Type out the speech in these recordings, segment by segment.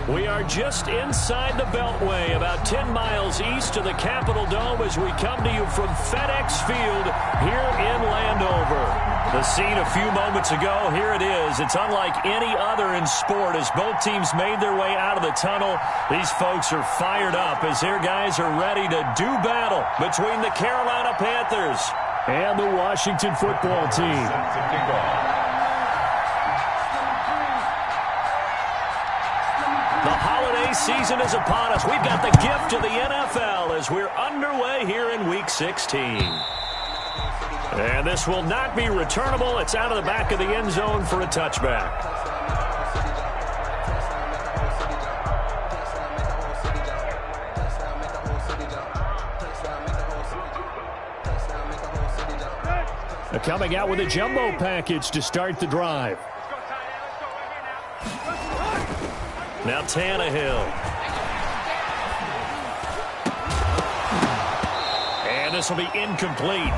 We are just inside the Beltway, about 10 miles east of the Capitol Dome as we come to you from FedEx Field here in Landover. The scene a few moments ago, here it is. It's unlike any other in sport as both teams made their way out of the tunnel. These folks are fired up as their guys are ready to do battle between the Carolina Panthers and the Washington football team. The holiday season is upon us. We've got the gift of the NFL as we're underway here in Week 16. And this will not be returnable. It's out of the back of the end zone for a touchback. Coming out with a jumbo package to start the drive. Now Tannehill. And this will be incomplete.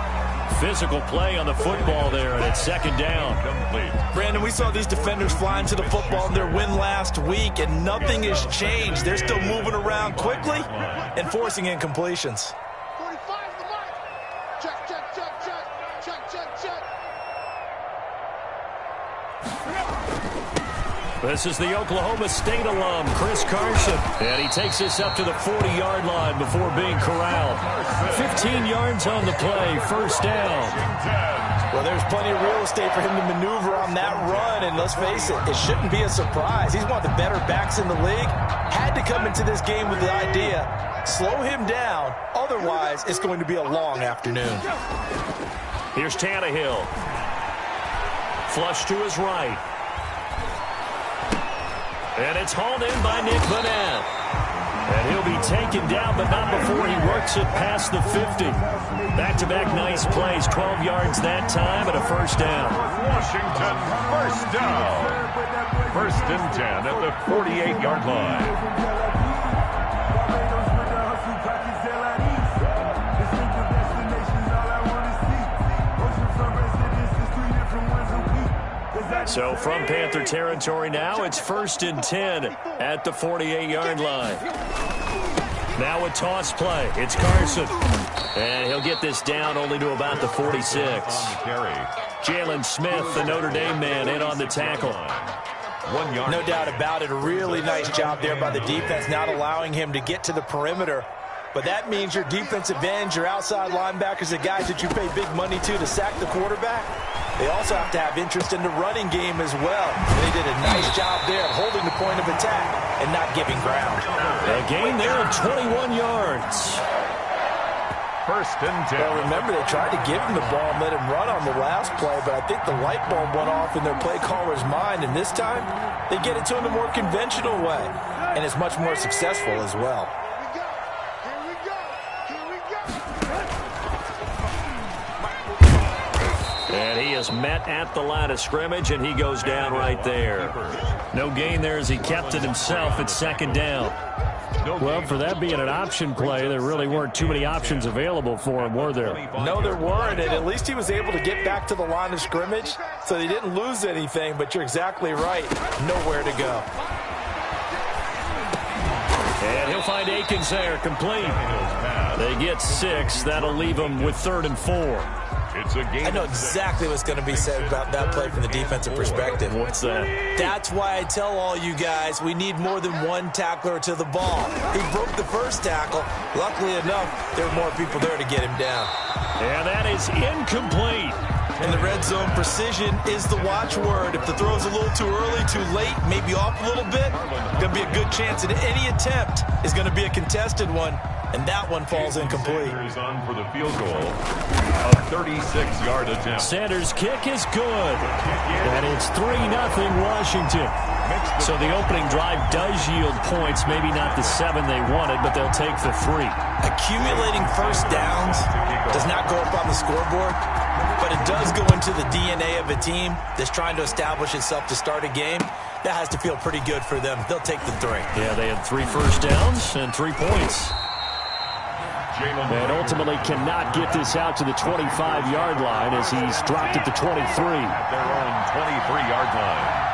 Physical play on the football there, and it's second down. Brandon, we saw these defenders flying to the football in their win last week, and nothing has changed. They're still moving around quickly and forcing incompletions. 45 the mark. Check, check, check, check. Check, check, check. This is the Oklahoma State alum, Chris Carson. And he takes this up to the 40-yard line before being corralled. 15 yards on the play, first down. Well, there's plenty of real estate for him to maneuver on that run. And let's face it, it shouldn't be a surprise. He's one of the better backs in the league. Had to come into this game with the idea, slow him down. Otherwise, it's going to be a long afternoon. Here's Tannehill. Flush to his right. And it's hauled in by Nick Bonnett. And he'll be taken down, but not before he works it past the 50. Back-to-back nice plays, 12 yards that time, and a first down. Washington, first down. First and 10 at the 48-yard line. So from Panther territory now, it's first and 10 at the 48-yard line. Now a toss play. It's Carson. And he'll get this down only to about the 46. Jalen Smith, the Notre Dame man, in on the tackle. 1 yard. No doubt about it. A really nice job there by the defense, not allowing him to get to the perimeter. But that means your defensive ends, your outside linebackers, the guys that you pay big money to sack the quarterback, they also have to have interest in the running game as well. And they did a nice job there of holding the point of attack and not giving ground. A gain there of 21 yards. First and 10. Well, remember, they tried to give him the ball and let him run on the last play, but I think the light bulb went off in their play caller's mind, and this time they get it to him the more conventional way, and it's much more successful as well. And he is met at the line of scrimmage, and he goes down right there. No gain there as he kept it himself at second down. Well, for that being an option play, there really weren't too many options available for him, were there? No, there weren't, and at least he was able to get back to the line of scrimmage, so they didn't lose anything, but you're exactly right. Nowhere to go. And he'll find Akins there, complete. They get 6. That'll leave them with 3rd and 4. I know exactly what's going to be said about that play from the defensive perspective. What's that? That's why I tell all you guys we need more than one tackler to the ball. He broke the first tackle. Luckily enough, there were more people there to get him down. And that is incomplete. In the red zone, precision is the watchword. If the throw's a little too early, too late, maybe off a little bit, going to be a good chance that any attempt is going to be a contested one. And that one falls incomplete. Sanders on for the field goal. A 36-yard attempt. Sanders' kick is good. And it's 3-0 Washington. So the opening drive does yield points. Maybe not the 7 they wanted, but they'll take the 3. Accumulating first downs does not go up on the scoreboard, but it does go into the DNA of a team that's trying to establish itself to start a game. That has to feel pretty good for them. They'll take the 3. Yeah, they had 3 first downs and 3 points. And ultimately cannot get this out to the 25-yard line as he's dropped at the 23. At their own 23-yard line.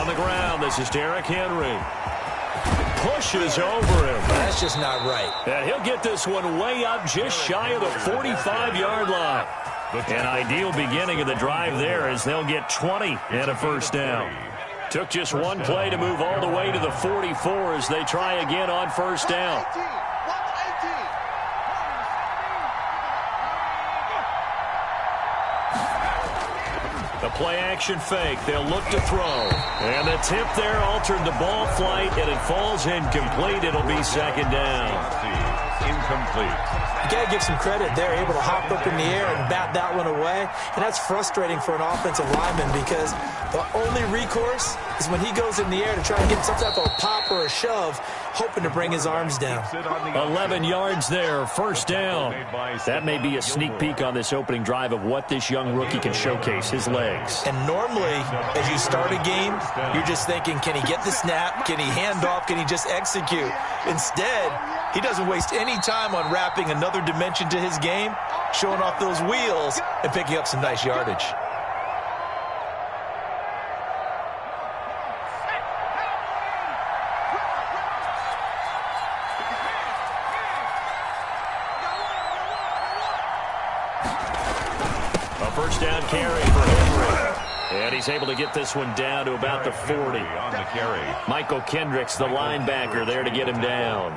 On the ground, this is Derrick Henry. Pushes over him. That's just not right. And he'll get this one way up just shy of the 45-yard line. An ideal beginning of the drive there as they'll get 20 and a first down. Took just one play to move all the way to the 44 as they try again on first down. The play-action fake. They'll look to throw. And the tip there altered the ball flight, and it falls incomplete. It'll be second down. Incomplete. You got to give some credit. They're able to hop up in the air and bat that one away. And that's frustrating for an offensive lineman because the only recourse is when he goes in the air to try and get some type of pop or a shove, hoping to bring his arms down. 11 yards there, first down. That may be a sneak peek on this opening drive of what this young rookie can showcase, his legs. And normally, as you start a game, you're just thinking, can he get the snap? Can he hand off? Can he just execute? Instead, he doesn't waste any time on wrapping another dimension to his game, showing off those wheels, and picking up some nice yardage. A first down carry for Henry. And he's able to get this one down to about the 40. On the carry. Michael Kendricks, the linebacker, there to get him down.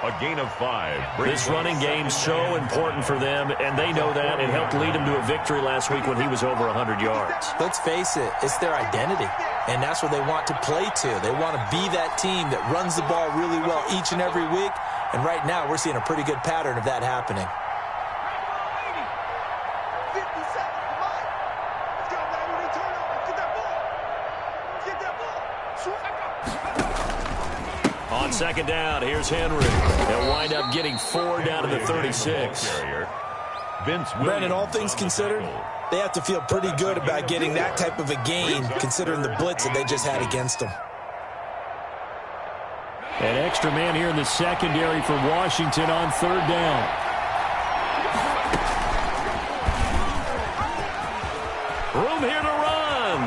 A gain of 5. This running game's so important for them, and they know that. It helped lead him to a victory last week when he was over 100 yards. Let's face it, it's their identity, and that's what they want to play to. They want to be that team that runs the ball really well each and every week, and right now we're seeing a pretty good pattern of that happening. On second down, here's Henry. They'll wind up getting 4 down to the 36. Brandon, all things considered, they have to feel pretty good about getting that type of a gain, considering the blitz that they just had against them. An extra man here in the secondary for Washington on third down. Room here to run.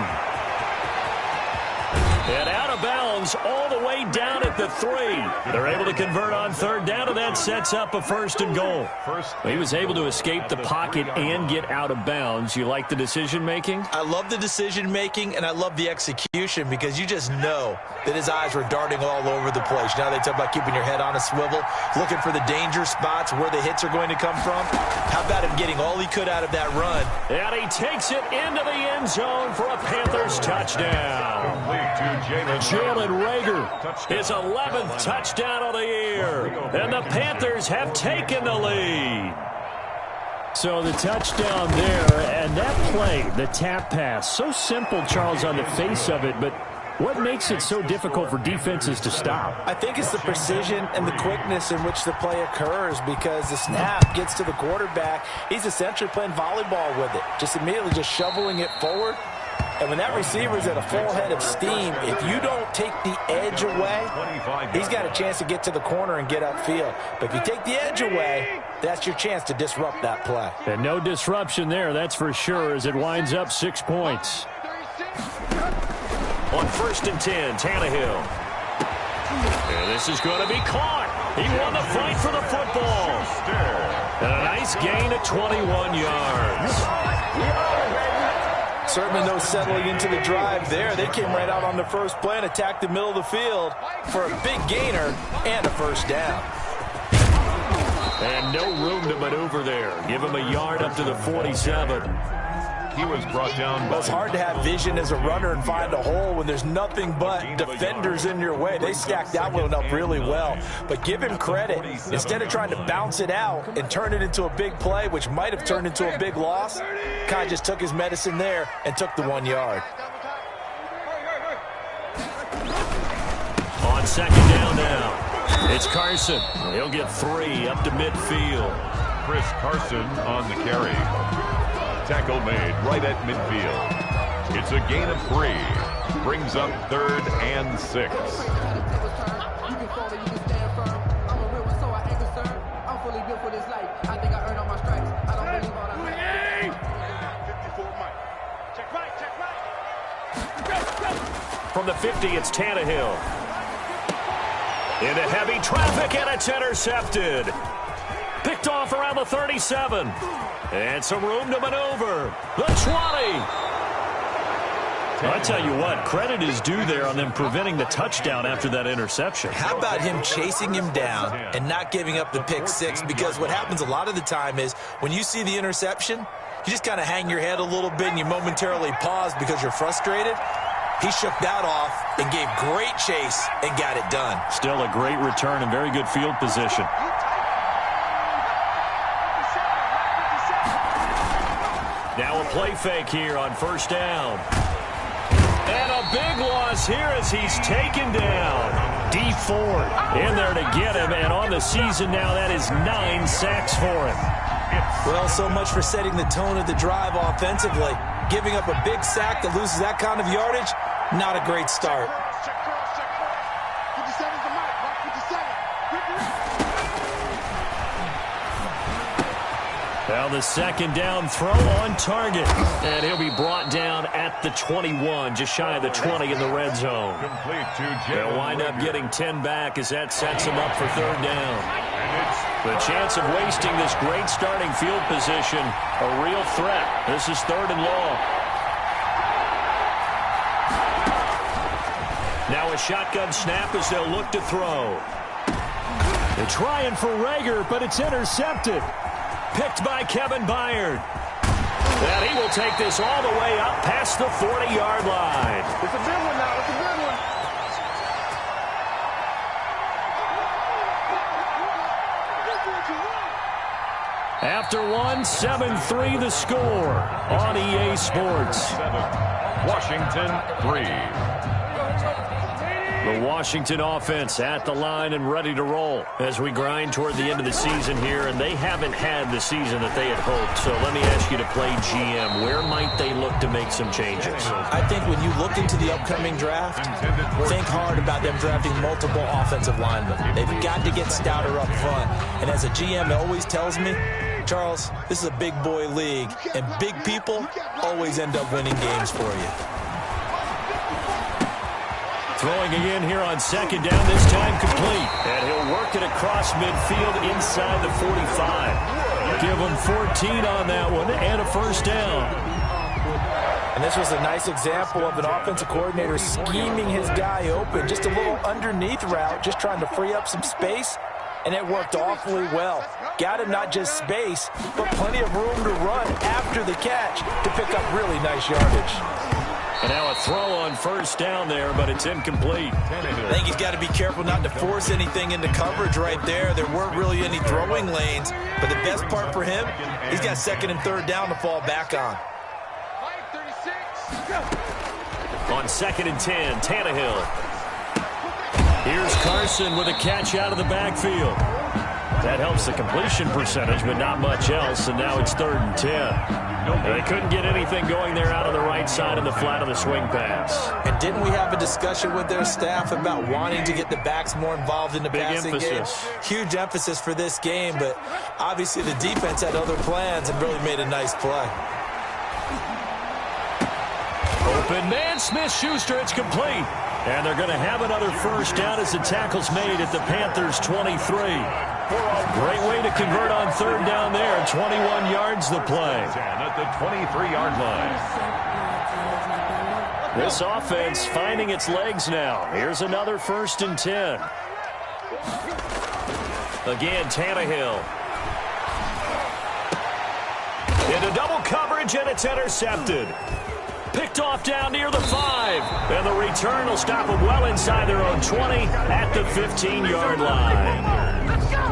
And out of bounds all the way down at the 3. They're able to convert on third down, and that sets up a first and goal. He was able to escape the pocket and get out of bounds. You like the decision-making? I love the decision-making, and I love the execution because you just know that his eyes were darting all over the place. Now they talk about keeping your head on a swivel, looking for the danger spots where the hits are going to come from. How about him getting all he could out of that run? And he takes it into the end zone for a Panthers touchdown. Jalen Reagor, his 11th touchdown of the year. And the Panthers have taken the lead. So the touchdown there, and that play, the tap pass, so simple, Charles, on the face of it, but what makes it so difficult for defenses to stop? I think it's the precision and the quickness in which the play occurs because the snap gets to the quarterback. He's essentially playing volleyball with it, just immediately just shoveling it forward. And when that receiver's at a full head of steam, if you don't take the edge away, he's got a chance to get to the corner and get upfield. But if you take the edge away, that's your chance to disrupt that play. And no disruption there, that's for sure, as it winds up 6 points. On first and 10, Tannehill. And this is going to be caught. He won the fight for the football. And a nice gain of 21 yards. Certainly no settling into the drive there. They came right out on the first play and attacked the middle of the field for a big gainer and a first down. And no room to maneuver there. Give him a yard up to the 47. He was brought down. Well, it's hard to have vision as a runner and find a hole when there's nothing but defenders in your way. They stacked that one up really well. But give him credit. Instead of trying to bounce it out and turn it into a big play, which might have turned into a big loss, kind of just took his medicine there and took the 1 yard. On second down now, it's Carson. He'll get 3 up to midfield. Chris Carson on the carry. Tackle made right at midfield. It's a gain of 3. Brings up 3rd and 6. From the 50, it's Tannehill. Into heavy traffic, and it's intercepted. Picked off around the 37. And some room to maneuver. The 20. I tell you what, credit is due there on them preventing the touchdown after that interception. How about him chasing him down and not giving up the pick six? Because what happens a lot of the time is when you see the interception, you just kind of hang your head a little bit and you momentarily pause because you're frustrated. He shook that off and gave great chase and got it done. Still a great return and very good field position. Now a play fake here on first down. And a big loss here as he's taken down. D Ford in there to get him, and on the season now, that is 9 sacks for him. Well, so much for setting the tone of the drive offensively. Giving up a big sack that loses that kind of yardage, not a great start. Well, the second down throw on target. And he'll be brought down at the 21, just shy of the 20 in the red zone. They'll wind up getting 10 back as that sets him up for third down. The chance of wasting this great starting field position, a real threat. This is third and long. Now a shotgun snap as they'll look to throw. They're trying for Rager, but it's intercepted. Picked by Kevin Byard. And he will take this all the way up past the 40-yard line. It's a big one now. It's a big one. After one, 7-3 the score on EA Sports. Washington 3. The Washington offense at the line and ready to roll as we grind toward the end of the season here, and they haven't had the season that they had hoped. So let me ask you to play GM. Where might they look to make some changes? I think when you look into the upcoming draft, think hard about them drafting multiple offensive linemen. They've got to get stouter up front. And as a GM always tells me, Charles, this is a big boy league, and big people always end up winning games for you. Throwing again here on second down, this time complete. And he'll work it across midfield inside the 45. Give him 14 on that one and a first down. And this was a nice example of an offensive coordinator scheming his guy open. Just a little underneath route, just trying to free up some space. And it worked awfully well. Got him not just space, but plenty of room to run after the catch to pick up really nice yardage. And now a throw on first down there, but it's incomplete. I think he's got to be careful not to force anything into coverage right there. There weren't really any throwing lanes, but the best part for him, he's got second and third down to fall back on. On second and 10, Tannehill. Here's Carson with a catch out of the backfield. That helps the completion percentage, but not much else, and now it's third and 10. They couldn't get anything going there out on the right side of the flat of the swing pass. And didn't we have a discussion with their staff about wanting to get the backs more involved in the passing game? Huge emphasis for this game, but obviously the defense had other plans and really made a nice play. Open man, Smith-Schuster, it's complete. And they're going to have another first down as the tackle's made at the Panthers' 23. Great way to convert on third down there. 21 yards the play. At the 23-yard line. This offense finding its legs now. Here's another first and 10. Again, Tannehill. Into double coverage, and it's intercepted. Picked off down near the 5. And the return will stop them well inside their own 20 at the 15-yard line.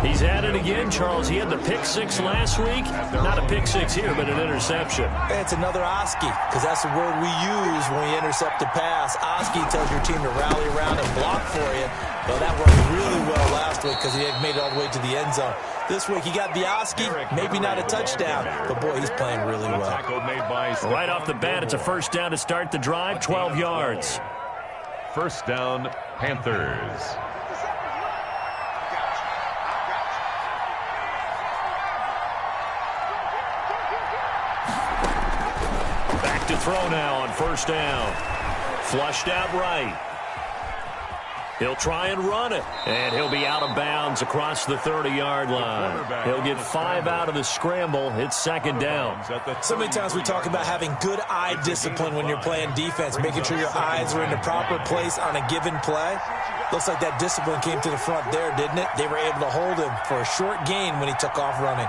He's at it again, Charles. He had the pick 6 last week. Not a pick 6 here, but an interception. It's another Oski, because that's the word we use when we intercept a pass. Oski tells your team to rally around and block for you. Well, that worked really well last week because he had made it all the way to the end zone. This week he got the Oski, maybe not a touchdown, but boy, he's playing really well. Right off the bat, it's a first down to start the drive, 12 yards. First down, Panthers. Back to throw now on first down. Flushed out right. He'll try and run it, and he'll be out of bounds across the 30-yard line. He'll get 5 out of the scramble. It's second down. So many times we talk about having good eye discipline when you're playing defense, making sure your eyes are in the proper place on a given play. Looks like that discipline came to the front there, didn't it? They were able to hold him for a short gain when he took off running.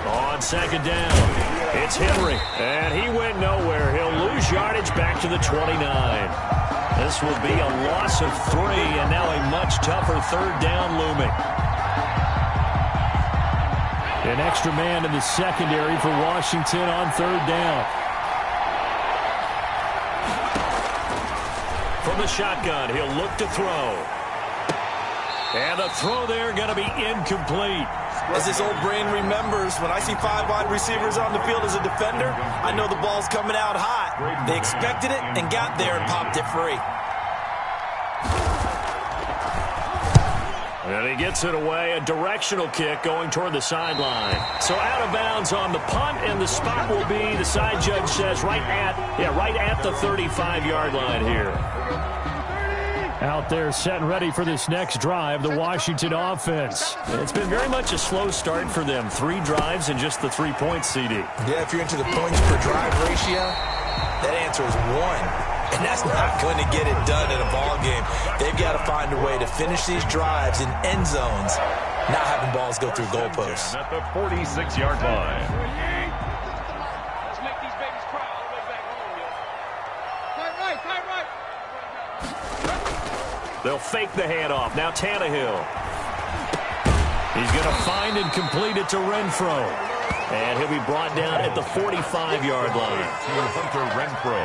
On second down, it's Henry, and he went nowhere. He'll lose yardage back to the 29. This will be a loss of 3, and now a much tougher third down looming. An extra man in the secondary for Washington on third down. From the shotgun, he'll look to throw. And the throw there going to be incomplete. As his old brain remembers, when I see 5 wide receivers on the field as a defender, I know the ball's coming out hot. They expected it and got there and popped it free. And he gets it away, a directional kick going toward the sideline. So out of bounds on the punt, and the spot will be, the side judge says, right at the 35-yard line here. Out there set and ready for this next drive, the Washington offense. It's been very much a slow start for them. 3 drives and just the 3 points, CD. Yeah, if you're into the points per drive ratio, that answer is 1. And that's not going to get it done in a ball game. They've got to find a way to finish these drives in end zones, not having balls go through goalposts. At the 46-yard line. They'll fake the handoff. Now Tannehill. He's going to find and complete it to Renfro. And he'll be brought down at the 45-yard line. Hunter Renfro.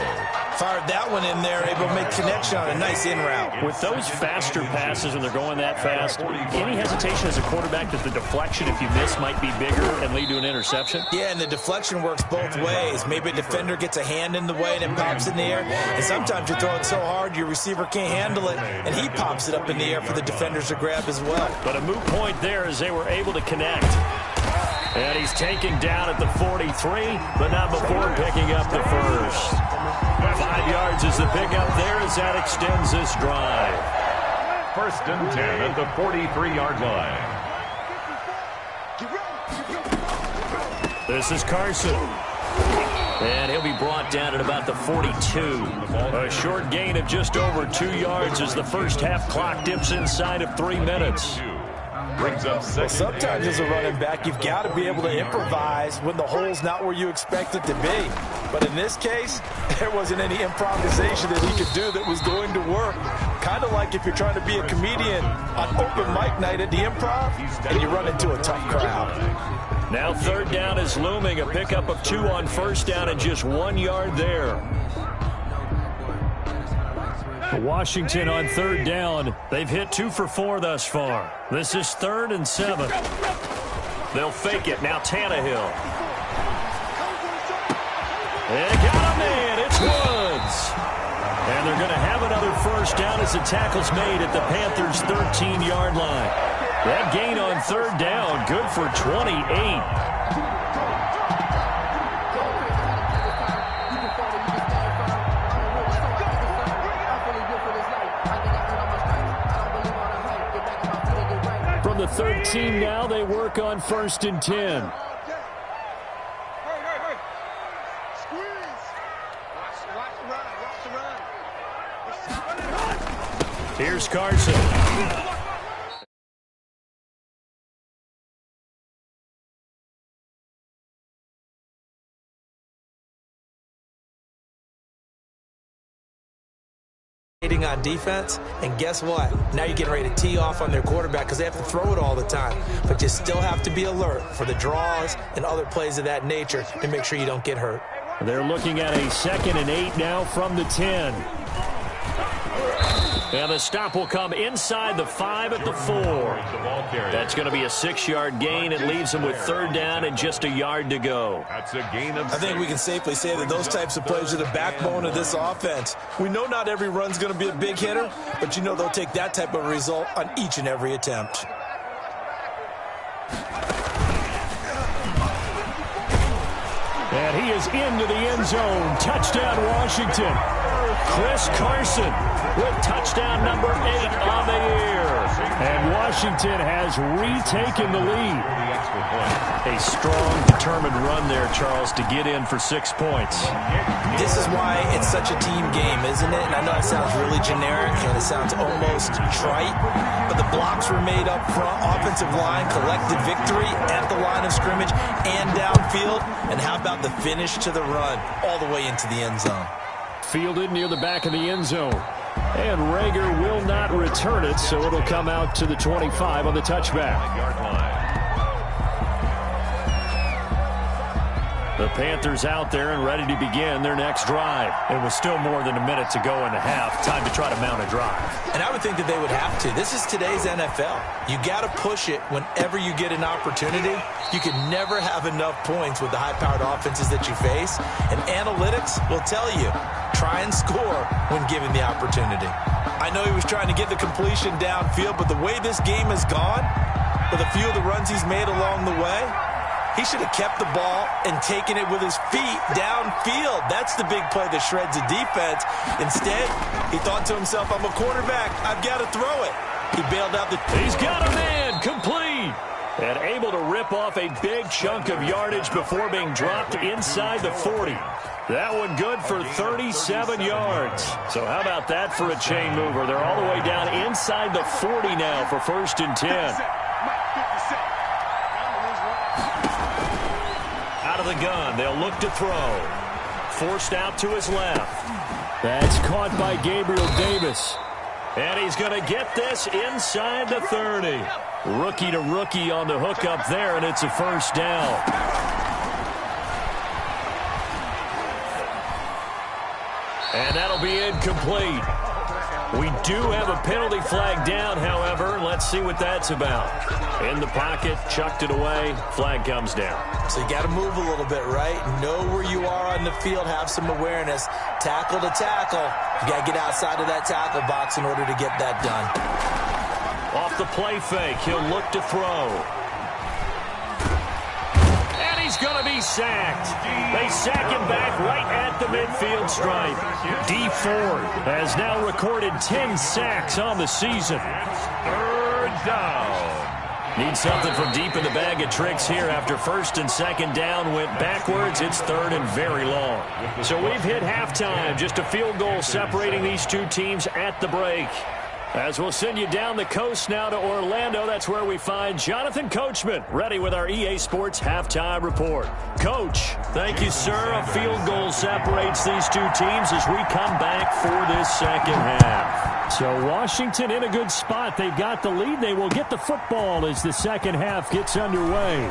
Fired that one in there, able to make connection on a nice in route. With those faster passes when they're going that fast, any hesitation as a quarterback that the deflection, if you miss, might be bigger and lead to an interception? Yeah, and the deflection works both ways. Maybe a defender gets a hand in the way and it pops in the air. And sometimes you throw it so hard your receiver can't handle it, and he pops it up in the air for the defenders to grab as well. But a moot point there as they were able to connect. And he's taken down at the 43, but not before picking up the first. 5 yards is the pickup there as that extends this drive. 1st and 10 at the 43-yard line. This is Carson. And he'll be brought down at about the 42. A short gain of just over 2 yards as the first half clock dips inside of 3 minutes. Well, sometimes as a running back, you've got to be able to improvise when the hole's not where you expect it to be. But in this case, there wasn't any improvisation that he could do that was going to work. Kind of like if you're trying to be a comedian on open mic night at the Improv and you run into a tough crowd. Now third down is looming, a pickup of 2 on first down and just 1 yard there. Washington on third down. They've hit 2 for 4 thus far. This is 3rd and 7. They'll fake it. Now Tannehill. And got a man. It's Woods. And they're going to have another first down as the tackle's made at the Panthers' 13-yard line. That gain on third down, good for 28. The 13 now, they work on 1st and 10. Here's Carson. On defense, and guess what? Now you're getting ready to tee off on their quarterback because they have to throw it all the time. But you still have to be alert for the draws and other plays of that nature to make sure you don't get hurt. They're looking at a 2nd and 8 now from the 10. And the stop will come inside the 5 at the 4. That's going to be a 6-yard gain. It leaves them with third down and just a yard to go. That's a gain of 6. I think we can safely say that those types of plays are the backbone of this offense. We know not every run's going to be a big hitter, but you know they'll take that type of result on each and every attempt. And he is into the end zone. Touchdown, Washington. Chris Carson with touchdown number 8 on the year. And Washington has retaken the lead. A strong, determined run there, Charles, to get in for 6 points. This is why it's such a team game, isn't it? And I know it sounds really generic and it sounds almost trite, but the blocks were made up front. Offensive line collected victory at the line of scrimmage and downfield. And how about the finish to the run all the way into the end zone? Fielded near the back of the end zone. And Rager will not return it, so it'll come out to the 25 on the touchback. The Panthers out there and ready to begin their next drive. It was still more than a minute to go in the half. Time to try to mount a drive. And I would think that they would have to. This is today's NFL. You got to push it whenever you get an opportunity. You can never have enough points with the high-powered offenses that you face. And analytics will tell you, try and score when given the opportunity. I know he was trying to get the completion downfield, but the way this game has gone, with a few of the runs he's made along the way, he should have kept the ball and taken it with his feet downfield. That's the big play that shreds a defense. Instead, he thought to himself, I'm a quarterback. I've got to throw it. He bailed out the... He's got a man. Complete. And able to rip off a big chunk of yardage before being dropped inside the 40. That one good for 37 yards. So how about that for a chain mover? They're all the way down inside the 40 now for 1st and 10. Out of the gun, they'll look to throw. Forced out to his left. That's caught by Gabriel Davis. And he's going to get this inside the 30. Rookie to rookie on the hook up there, and it's a 1st down. And that'll be incomplete. We do have a penalty flag down, however. Let's see what that's about. In the pocket, chucked it away. Flag comes down. So you got to move a little bit, right? Know where you are on the field. Have some awareness. Tackle to tackle. You got to get outside of that tackle box in order to get that done. Off the play fake, he'll look to throw. And he's going to be sacked. They sack him back right at the midfield stripe. D Ford has now recorded 10 sacks on the season. 3rd down. Need something from deep in the bag of tricks here after 1st and 2nd down went backwards. It's 3rd and very long. So we've hit halftime. Just a field goal separating these two teams at the break. As we'll send you down the coast now to Orlando, that's where we find Jonathan Coachman, ready with our EA Sports Halftime Report. Coach, thank you, sir. A field goal separates these two teams as we come back for this 2nd half. So Washington in a good spot. They've got the lead. They will get the football as the 2nd half gets underway.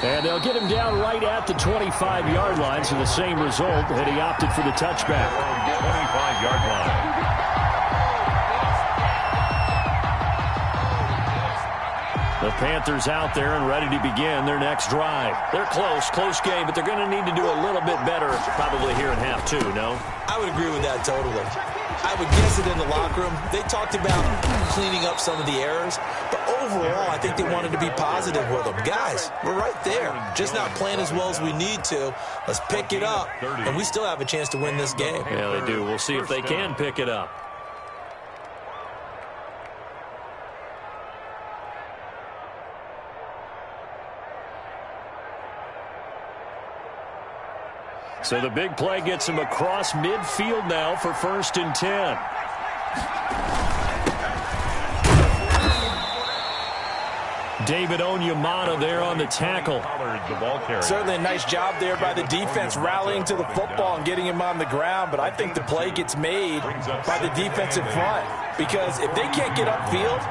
And they'll get him down right at the 25-yard line, so the same result, and he opted for the touchback. 25-yard line. The Panthers out there and ready to begin their next drive. They're close game, but they're going to need to do a little bit better probably here in half 2, no? I would agree with that totally. I would guess it in the locker room. They talked about cleaning up some of the errors, but overall, I think they wanted to be positive with them. Guys, we're right there. Just not playing as well as we need to. Let's pick it up, and we still have a chance to win this game. Yeah, they do. We'll see if they can pick it up. So the big play gets him across midfield now for 1st and 10. David Onyemata there on the tackle. Certainly a nice job there by the defense rallying to the football and getting him on the ground, but I think the play gets made by the defensive front because if they can't get upfield,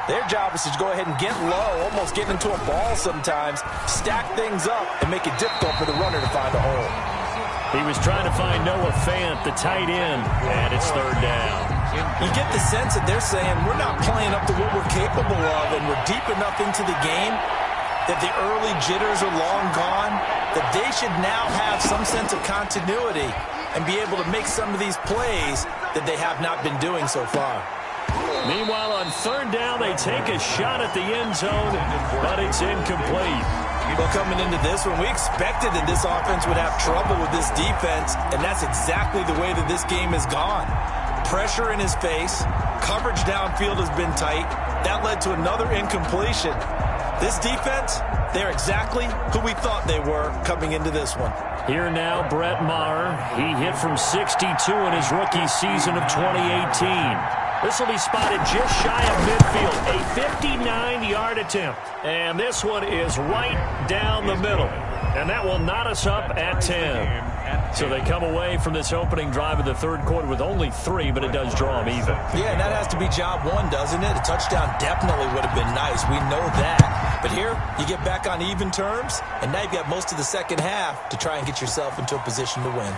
their job is to go ahead and get low, almost get into a ball sometimes, stack things up, and make it difficult for the runner to find a hole. He was trying to find Noah Fant, the tight end, and it's 3rd down. You get the sense that they're saying we're not playing up to what we're capable of, and we're deep enough into the game that the early jitters are long gone, that they should now have some sense of continuity and be able to make some of these plays that they have not been doing so far. Meanwhile, on 3rd down, they take a shot at the end zone, but it's incomplete. Well, coming into this one, we expected that this offense would have trouble with this defense, and that's exactly the way that this game has gone. Pressure in his face, coverage downfield has been tight. That led to another incompletion. This defense, they're exactly who we thought they were coming into this one. Here now, Brett Maher. He hit from 62 in his rookie season of 2018. This will be spotted just shy of midfield, a 59-yard attempt. And this one is right down the middle. And that will knot us up at 10. So they come away from this opening drive of the third quarter with only 3, but it does draw them even. Yeah, and that has to be job 1, doesn't it? A touchdown definitely would have been nice. We know that. But here, you get back on even terms, and now you've got most of the second half to try and get yourself into a position to win.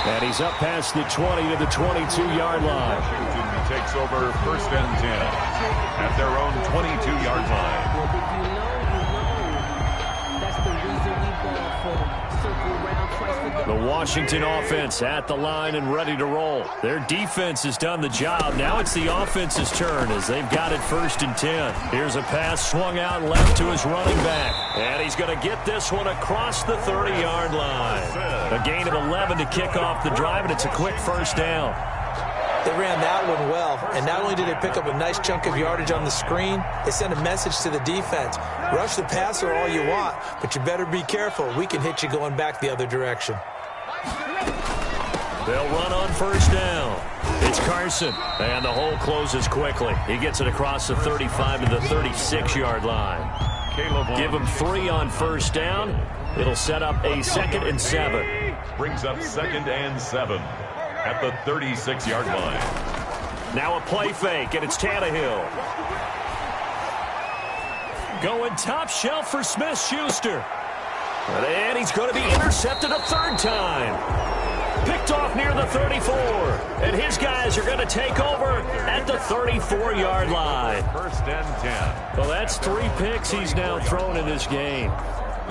And he's up past the 20 to the 22-yard line. Washington takes over 1st and 10 at their own 22-yard line. The Washington offense at the line and ready to roll. Their defense has done the job. Now it's the offense's turn as they've got it 1st and 10. Here's a pass swung out left to his running back. And he's going to get this one across the 30-yard line. A gain of 11 to kick off the drive, and it's a quick 1st down. They ran that one well, and not only did they pick up a nice chunk of yardage on the screen, they sent a message to the defense. Rush the passer all you want, but you better be careful. We can hit you going back the other direction. They'll run on 1st down. It's Carson, and the hole closes quickly. He gets it across the 35 to the 36-yard line. Give him 3 on 1st down. It'll set up a 2nd and 7. Brings up 2nd and 7 at the 36-yard line. Now a play fake, and it's Tannehill. Going top shelf for Smith-Schuster. And he's going to be intercepted a 3rd time. Picked off near the 34. And his guys are going to take over at the 34-yard line. 1st and 10. Well, that's 3 picks he's now thrown in this game.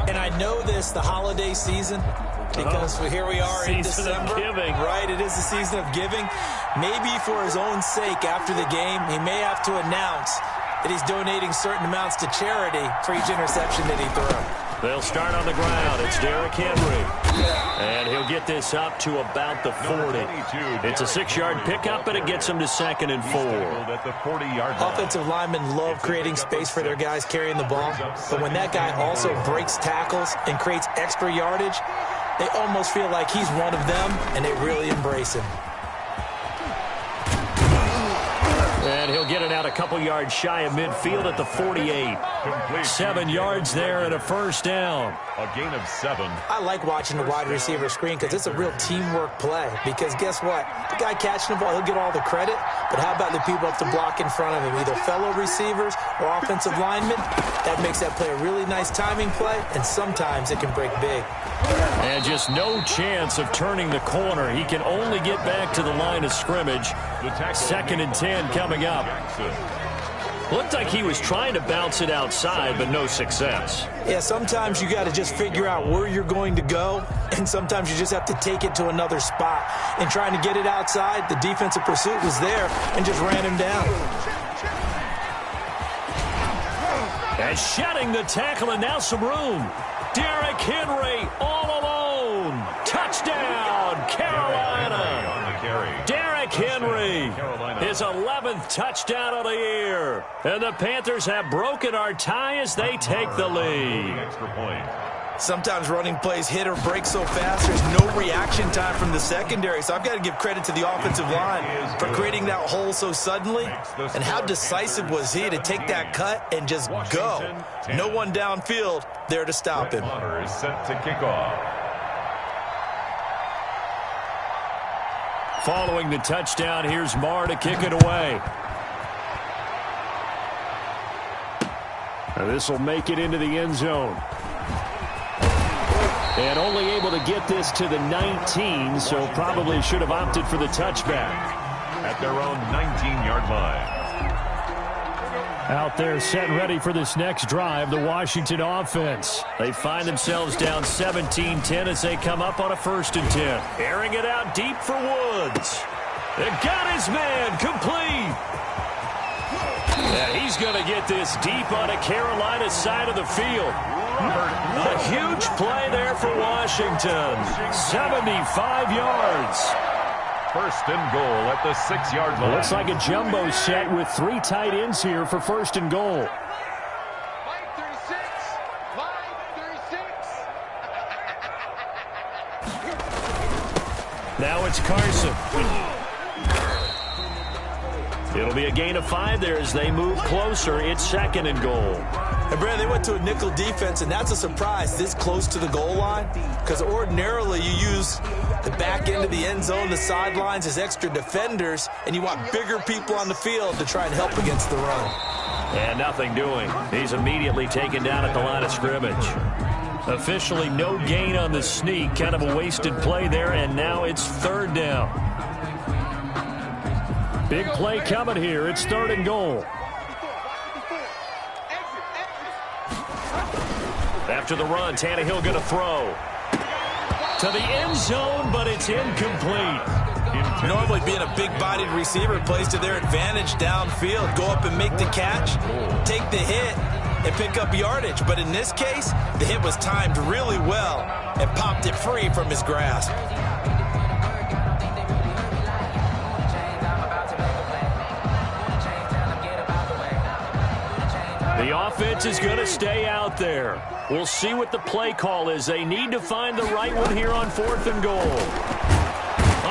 And I know this, the holiday season, because here we are in December. Giving. Right, it is the season of giving. Maybe for his own sake after the game, he may have to announce that he's donating certain amounts to charity for each interception that he threw. They'll start on the ground. It's Derrick Henry. And he'll get this up to about the 40. It's a 6-yard pickup, and it gets him to 2nd and 4. At the 40-yard line. Offensive linemen love creating space for their guys carrying the ball. But when that guy also breaks tackles and creates extra yardage, they almost feel like he's one of them, and they really embrace him. And he'll get it out a couple yards shy of midfield at the 48. 7 yards there and a 1st down. A gain of 7. I like watching the wide receiver screen because it's a real teamwork play. Because guess what? The guy catching the ball, he'll get all the credit. But how about the people up to block in front of him, either fellow receivers or offensive linemen? That makes that play a really nice timing play, and sometimes it can break big. And just no chance of turning the corner. He can only get back to the line of scrimmage. 2nd and 10 coming up. Looked like he was trying to bounce it outside, but no success. Yeah, sometimes you got to just figure out where you're going to go, and sometimes you just have to take it to another spot. And trying to get it outside, the defensive pursuit was there and just ran him down. And shedding the tackle, and now some room. Derrick Henry all alone. Touchdown, Carolina. Derrick Henry, his 11th touchdown of the year. And the Panthers have broken our tie as they take the lead. Extra point. Sometimes running plays hit or break so fast, there's no reaction time from the secondary. So I've got to give credit to the offensive line for creating that hole so suddenly. And how decisive was he to take that cut and just go? No one downfield there to stop him. Maher is set to kick off. Following the touchdown, here's Maher to kick it away. This will make it into the end zone. And only able to get this to the 19, so probably should have opted for the touchback. At their own 19-yard line. Out there set and ready for this next drive, the Washington offense. They find themselves down 17-10 as they come up on a 1st and 10. Airing it out deep for Woods. They got his man complete. And he's going to get this deep on the Carolina side of the field. A huge play there for Washington. 75 yards. First and goal at the 6-yard line. Looks like a jumbo set with 3 tight ends here for first and goal. Line 36. Line 36. Now it's Carson. It'll be a gain of 5 there as they move closer. It's second and goal. And, Brad, they went to a nickel defense, and that's a surprise this close to the goal line, because ordinarily you use the back end of the end zone, the sidelines as extra defenders, and you want bigger people on the field to try and help against the run. And nothing doing. He's immediately taken down at the line of scrimmage. Officially no gain on the sneak. Kind of a wasted play there, and now it's third down. Big play coming here. It's third and goal. After the run, Tannehill going to throw. To the end zone, but it's incomplete. Normally being a big-bodied receiver plays to their advantage downfield. Go up and make the catch, take the hit, and pick up yardage. But in this case, the hit was timed really well and popped it free from his grasp. The offense is going to stay out there. We'll see what the play call is. They need to find the right one here on fourth and goal.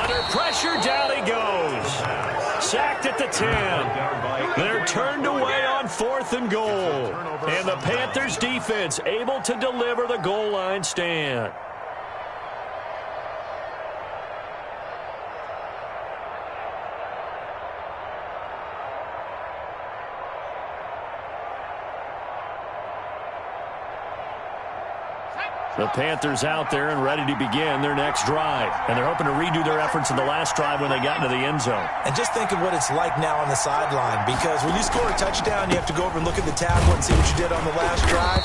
Under pressure, down he goes. Sacked at the 10. They're turned away on fourth and goal. And the Panthers defense able to deliver the goal line stand. The Panthers out there and ready to begin their next drive. And they're hoping to redo their efforts in the last drive when they got into the end zone. And just think of what it's like now on the sideline, because when you score a touchdown, you have to go over and look at the tablet and see what you did on the last drive.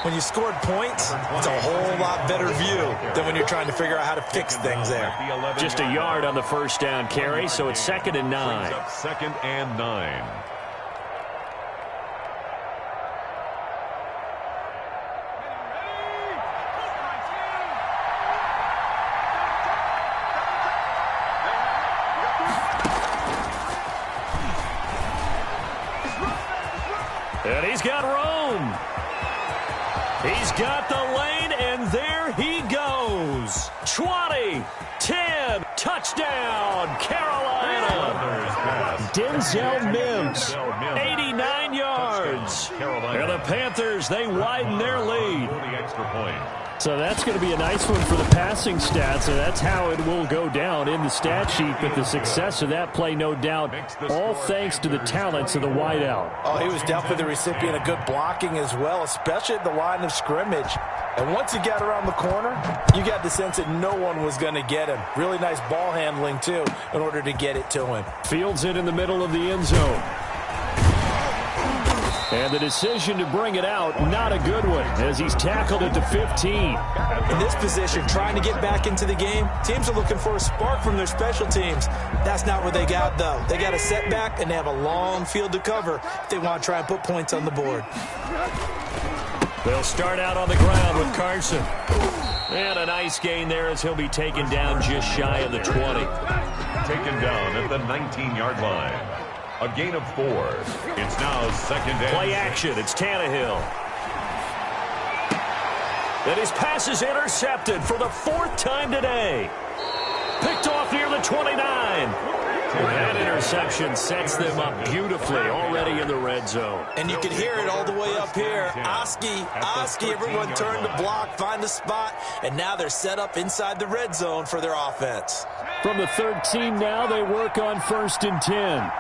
When you scored points, it's a whole lot better view than when you're trying to figure out how to fix things there. Just a yard on the first down carry, so it's 2nd and 9. Second and 9. And he's got room. He's got the lane, and there he goes. 20, 10, touchdown, Carolina. Denzel Mims, 89 yards. And the Panthers, they widen their lead. So that's going to be a nice one for the passing stats, and that's how it will go down in the stat sheet. But the success of that play, no doubt, all thanks to the talents of the wideout. Oh, he was definitely the recipient of good blocking as well, especially at the line of scrimmage. And once he got around the corner, you got the sense that no one was going to get him. Really nice ball handling, too, in order to get it to him. Fields it in the middle of the end zone. And the decision to bring it out, not a good one, as he's tackled at the 15. In this position, trying to get back into the game, teams are looking for a spark from their special teams. That's not what they got, though. They got a setback, and they have a long field to cover if they want to try and put points on the board. They'll start out on the ground with Carson. And a nice gain there as he'll be taken down just shy of the 20. Taken down at the 19-yard line. A gain of 4. It's now second and play action. It's Tannehill. And his pass is intercepted for the 4th time today. Picked off near the 29. That interception sets them up beautifully already in the red zone. And you can hear it all the way up here. Oski, everyone turned to block, find a spot, and now they're set up inside the red zone for their offense. From the 13 now, they work on 1st and 10.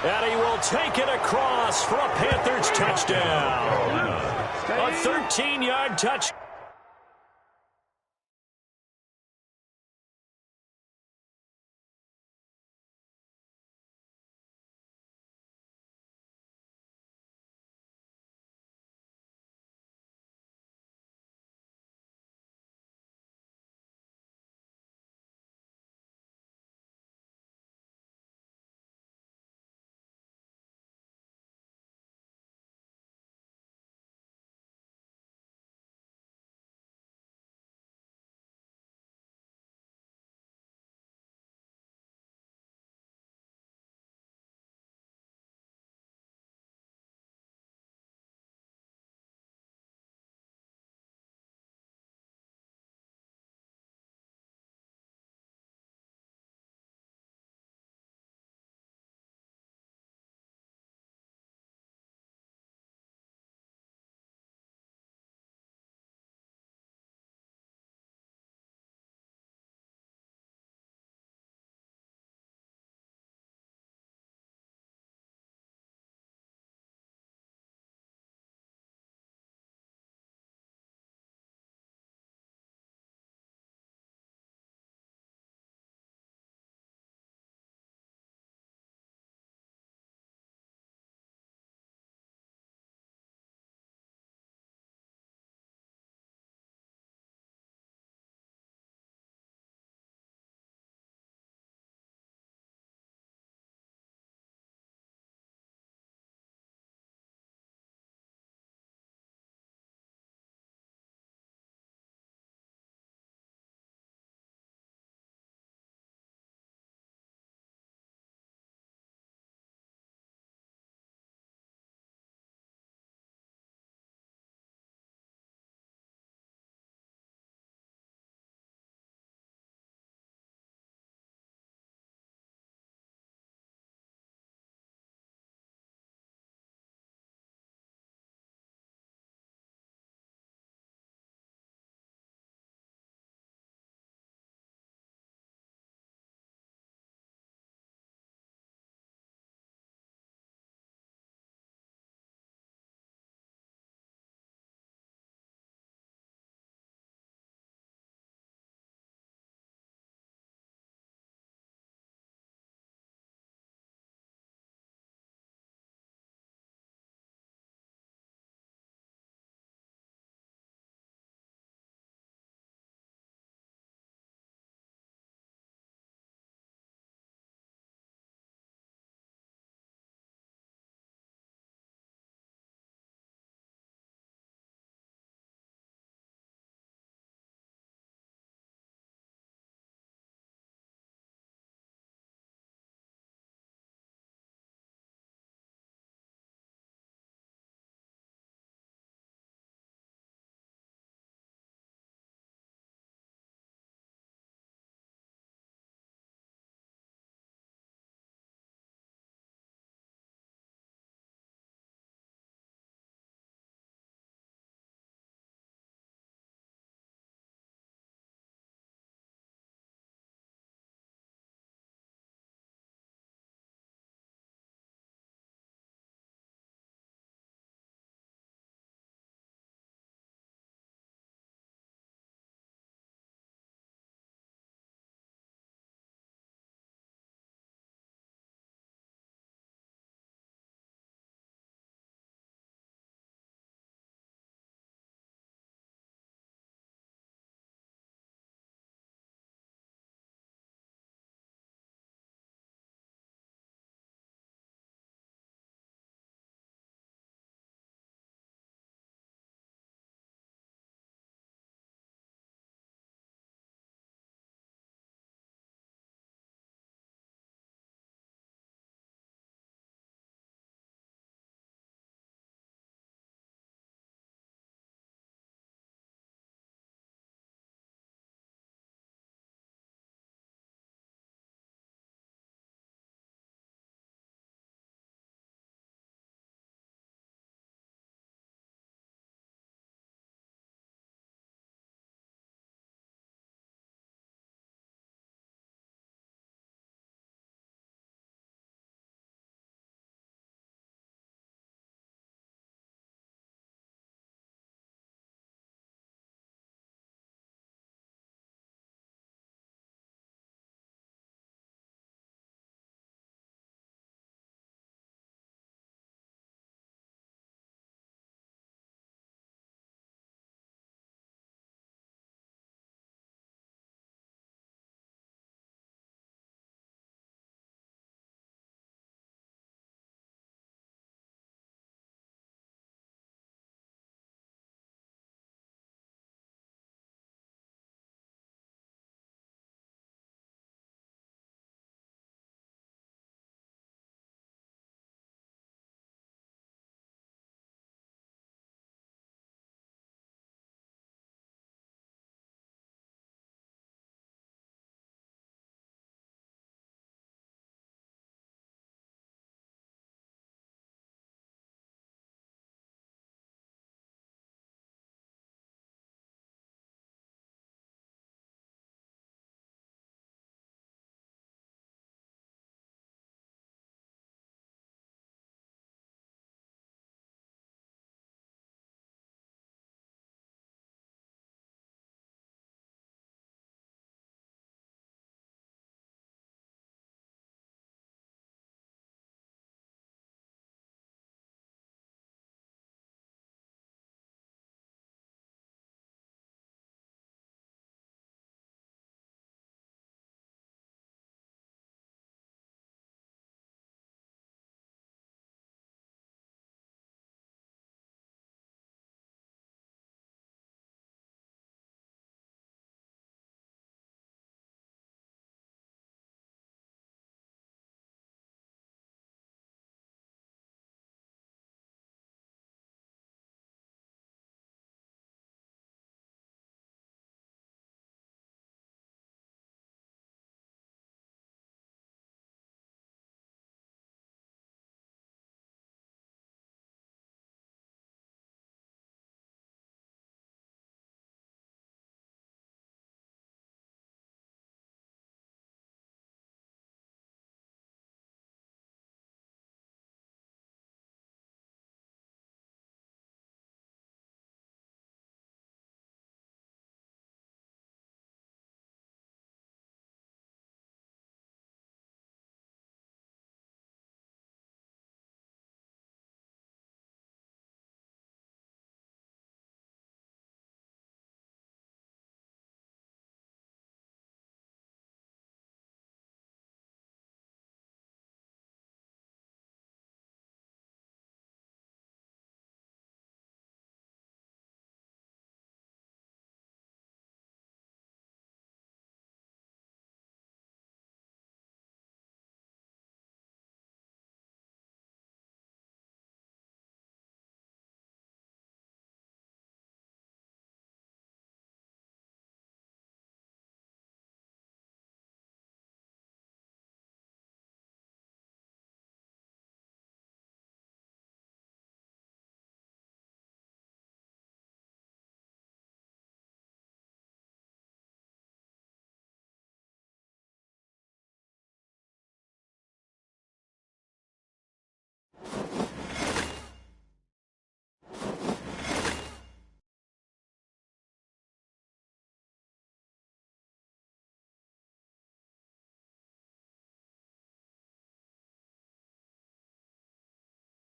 And he will take it across for a Panthers touchdown. A 13-yard touch.